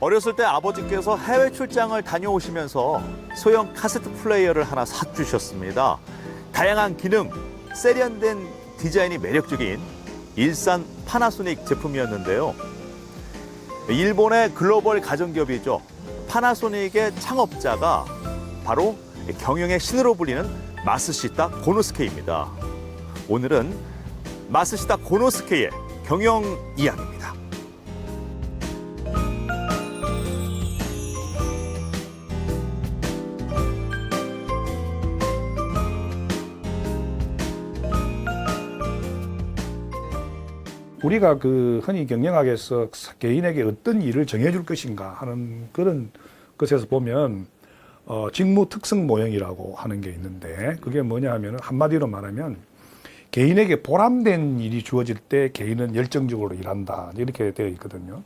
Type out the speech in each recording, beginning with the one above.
어렸을 때 아버지께서 해외 출장을 다녀오시면서 소형 카세트 플레이어를 하나 사주셨습니다. 다양한 기능, 세련된 디자인이 매력적인 일산 파나소닉 제품이었는데요. 일본의 글로벌 가전기업이죠. 파나소닉의 창업자가 바로 경영의 신으로 불리는 마쓰시타 고노스케입니다. 오늘은 마쓰시타 고노스케의 경영 이야기입니다. 우리가 흔히 경영학에서 개인에게 어떤 일을 정해줄 것인가 하는 그런 것에서 보면 직무 특성 모형이라고 하는 게 있는데, 그게 뭐냐 하면 한마디로 말하면 개인에게 보람된 일이 주어질 때 개인은 열정적으로 일한다, 이렇게 되어 있거든요.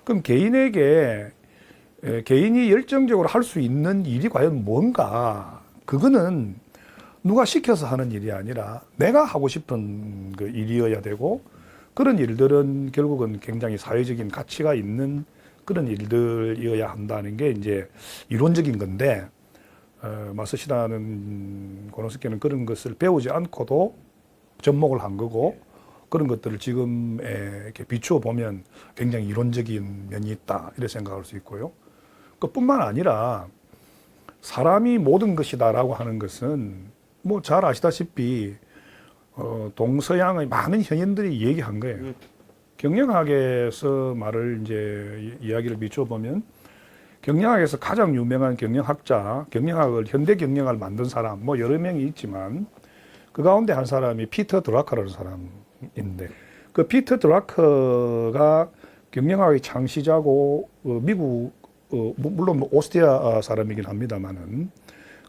그럼 개인이 열정적으로 할 수 있는 일이 과연 뭔가, 그거는 누가 시켜서 하는 일이 아니라 내가 하고 싶은 그 일이어야 되고, 그런 일들은 결국은 굉장히 사회적인 가치가 있는 그런 일들이어야 한다는 게 이제 이론적인 건데, 마쓰시타는 고노스케는 그런 것을 배우지 않고도 접목을 한 거고, 그런 것들을 지금에 이렇게 비추어 보면 굉장히 이론적인 면이 있다, 이렇게 생각할 수 있고요. 그뿐만 아니라 사람이 모든 것이다라고 하는 것은 뭐 잘 아시다시피 동서양의 많은 현인들이 얘기한 거예요. 경영학에서 말을 이제 이야기를 비춰 보면, 경영학에서 가장 유명한 경영학자, 현대 경영학을 만든 사람 뭐 여러 명이 있지만 그 가운데 한 사람이 피터 드라커라는 사람인데, 그 피터 드라커가 경영학의 창시자고 미국 물론 오스트리아 사람이긴 합니다만은,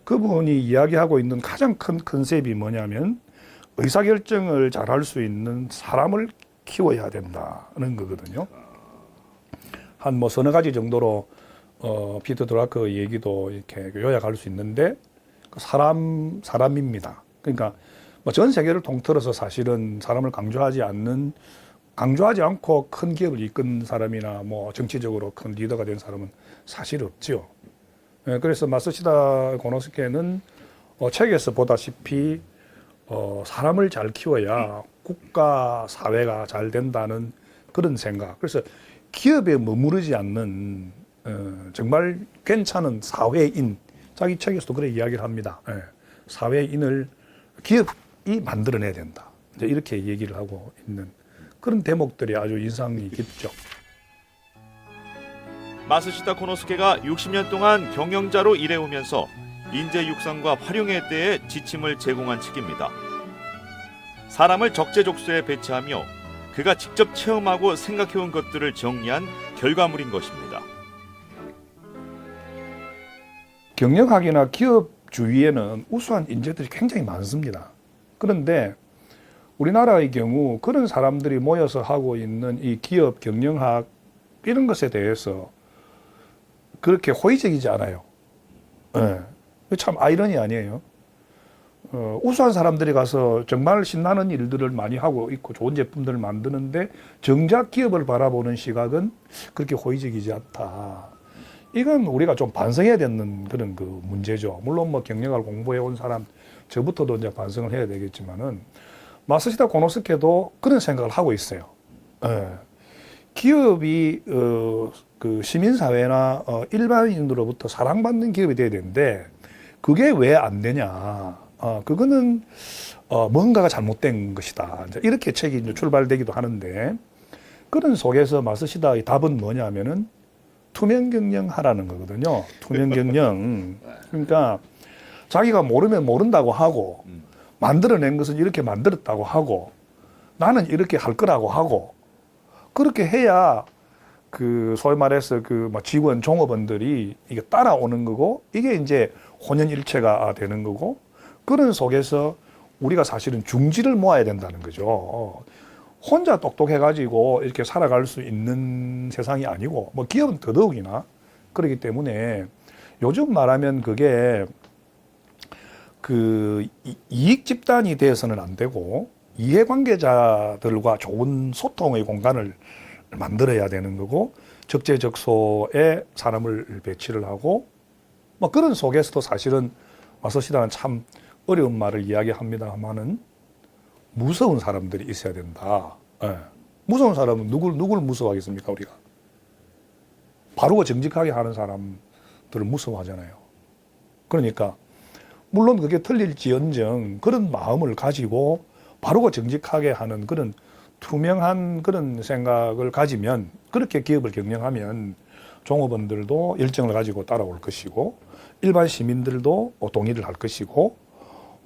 그분이 이야기하고 있는 가장 큰 컨셉이 뭐냐면 의사결정을 잘할 수 있는 사람을 키워야 된다는 거거든요. 한 뭐 서너 가지 정도로 피터 드라커 얘기도 이렇게 요약할 수 있는데, 그 사람입니다. 그러니까 뭐 전 세계를 통틀어서 사실은 사람을 강조하지 않고 큰 기업을 이끈 사람이나 뭐 정치적으로 큰 리더가 된 사람은 사실 없죠. 그래서 마쓰시타 고노스케는 책에서 보다시피 사람을 잘 키워야 국가, 사회가 잘 된다는 그런 생각. 그래서 기업에 머무르지 않는 정말 괜찮은 사회인, 자기 책에서도 그래 이야기를 합니다. 사회인을 기업이 만들어내야 된다, 이제 이렇게 얘기를 하고 있는 그런 대목들이 아주 인상이 깊죠. 마쓰시타 고노스케가 60년 동안 경영자로 일해오면서 인재 육성과 활용에 대해 지침을 제공한 책입니다. 사람을 적재적소에 배치하며 그가 직접 체험하고 생각해온 것들을 정리한 결과물인 것입니다. 경영학이나 기업 주위에는 우수한 인재들이 굉장히 많습니다. 그런데 우리나라의 경우 그런 사람들이 모여서 하고 있는 이 기업 경영학 이런 것에 대해서 그렇게 호의적이지 않아요. 참 아이러니 아니에요. 우수한 사람들이 가서 정말 신나는 일들을 많이 하고 있고 좋은 제품들을 만드는데 정작 기업을 바라보는 시각은 그렇게 호의적이지 않다. 이건 우리가 좀 반성해야 되는 그런 그 문제죠. 물론 뭐 경영학을 공부해 온 사람 저부터도 이제 반성을 해야 되겠지만은, 마쓰시타 고노스케도 그런 생각을 하고 있어요. 기업이 그 시민사회나 일반인으로부터 사랑받는 기업이 돼야 되는데 그게 왜 안 되냐? 그거는 뭔가가 잘못된 것이다, 이렇게 책이 이제 출발되기도 하는데, 그런 속에서 마쓰시타의 답은 뭐냐면은 투명 경영하라는 거거든요. 투명 경영. 그러니까 자기가 모르면 모른다고 하고, 만들어낸 것은 이렇게 만들었다고 하고, 나는 이렇게 할 거라고 하고, 그렇게 해야 그 소위 말해서 그 직원 종업원들이 이게 따라오는 거고, 이게 이제 혼연일체가 되는 거고, 그런 속에서 우리가 사실은 중지를 모아야 된다는 거죠. 혼자 똑똑해가지고 이렇게 살아갈 수 있는 세상이 아니고, 뭐 기업은 더더욱이나 그렇기 때문에 요즘 말하면 그게 그 이익 집단이 돼서는 안 되고 이해관계자들과 좋은 소통의 공간을 만들어야 되는 거고, 적재적소에 사람을 배치를 하고 뭐 그런 속에서도 사실은 마사시다는 참 어려운 말을 이야기합니다만은 무서운 사람들이 있어야 된다. 예. 무서운 사람은 누굴 무서워하겠습니까 우리가? 바르고 정직하게 하는 사람들을 무서워하잖아요. 그러니까 물론 그게 틀릴지언정 그런 마음을 가지고 바르고 정직하게 하는 그런 투명한 그런 생각을 가지면 그렇게 기업을 경영하면 종업원들도 열정을 가지고 따라올 것이고 일반 시민들도 동의를 할 것이고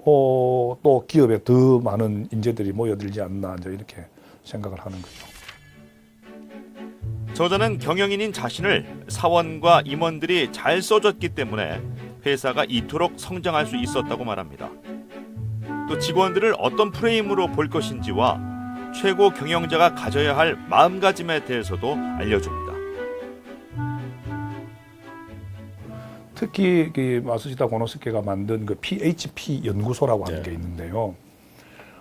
또 기업에 더 많은 인재들이 모여들지 않나 이제 이렇게 생각을 하는 거죠. 저자는 경영인인 자신을 사원과 임원들이 잘 써줬기 때문에 회사가 이토록 성장할 수 있었다고 말합니다. 또 직원들을 어떤 프레임으로 볼 것인지와 최고 경영자가 가져야 할 마음가짐에 대해서도 알려줍니다. 특히 그 마쓰시다 고노스케가 만든 그 PHP 연구소라고 하는 게 있는데요.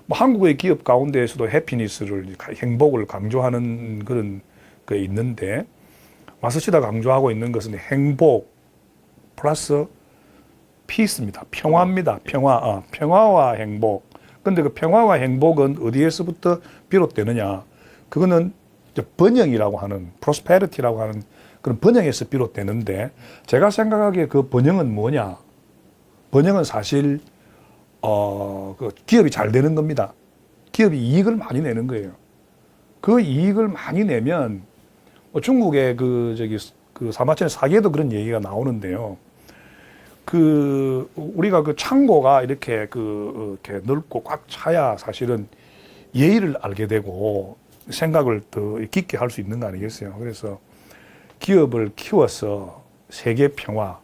뭐 한국의 기업 가운데에서도 해피니스를 행복을 강조하는 그런 게 있는데 마쓰시다가 강조하고 있는 것은 행복 플러스 피스입니다. 평화입니다. 평화와 행복. 근데 그 평화와 행복은 어디에서부터 비롯되느냐? 그거는 번영이라고 하는 프로스페리티라고 하는 그런 번영에서 비롯되는데 제가 생각하기에 그 번영은 뭐냐? 번영은 사실 그 기업이 잘 되는 겁니다. 기업이 이익을 많이 내는 거예요. 그 이익을 많이 내면 중국의 그 사마천의 사계에도 그런 얘기가 나오는데요. 우리가 그 창고가 이렇게 이렇게 넓고 꽉 차야 사실은 예의를 알게 되고 생각을 더 깊게 할 수 있는 거 아니겠어요? 그래서 기업을 키워서 세계 평화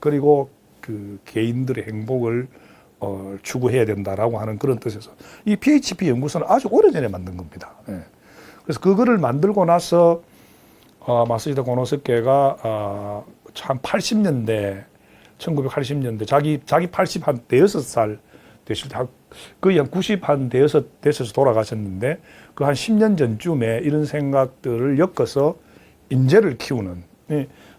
그리고 그 개인들의 행복을 추구해야 된다라고 하는 그런 뜻에서 이 PHP 연구소는 아주 오래전에 만든 겁니다. 예. 그래서 그거를 만들고 나서 마쓰시다 고노스케가 참 1980년대 자기 80 한 대여섯 살 되실 때 거의 한 90 한 대여섯 됐어서 돌아가셨는데 그 한 10년 전쯤에 이런 생각들을 엮어서 인재를 키우는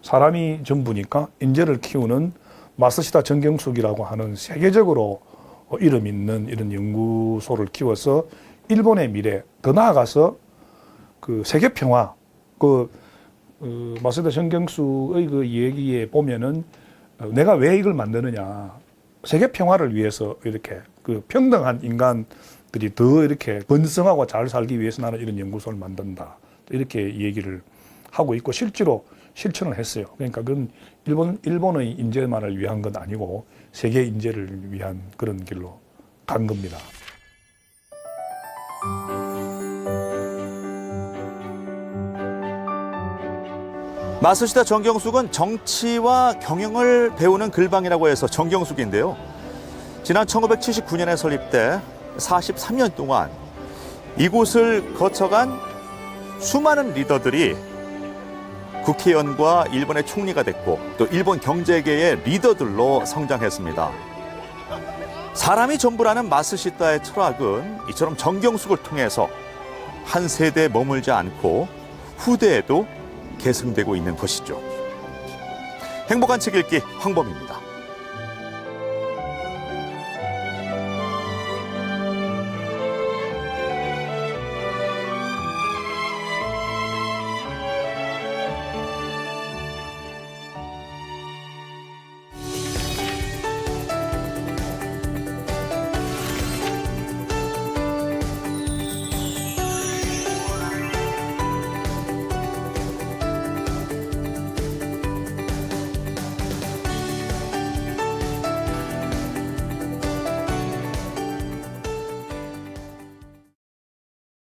사람이 전부니까 인재를 키우는 마쓰시다 정경숙이라고 하는 세계적으로 이름 있는 이런 연구소를 키워서 일본의 미래 더 나아가서 그 세계 평화 마쓰시다 정경숙의 그 얘기에 보면은 내가 왜 이걸 만드느냐 세계 평화를 위해서 이렇게 그 평등한 인간들이 더 이렇게 번성하고 잘 살기 위해서 나는 이런 연구소를 만든다 이렇게 얘기를 하고 있고 실제로 실천을 했어요. 그러니까 그건 일본의 인재만을 위한 건 아니고 세계 인재를 위한 그런 길로 간 겁니다. 마쓰시다 정경숙은 정치와 경영을 배우는 글방이라고 해서 정경숙인데요. 지난 1979년에 설립돼 43년 동안 이곳을 거쳐간 수많은 리더들이 국회의원과 일본의 총리가 됐고 또 일본 경제계의 리더들로 성장했습니다. 사람이 전부라는 마쓰시다의 철학은 이처럼 정경숙을 통해서 한 세대에 머물지 않고 후대에도 계승되고 있는 것이죠. 행복한 책 읽기 황범입니다.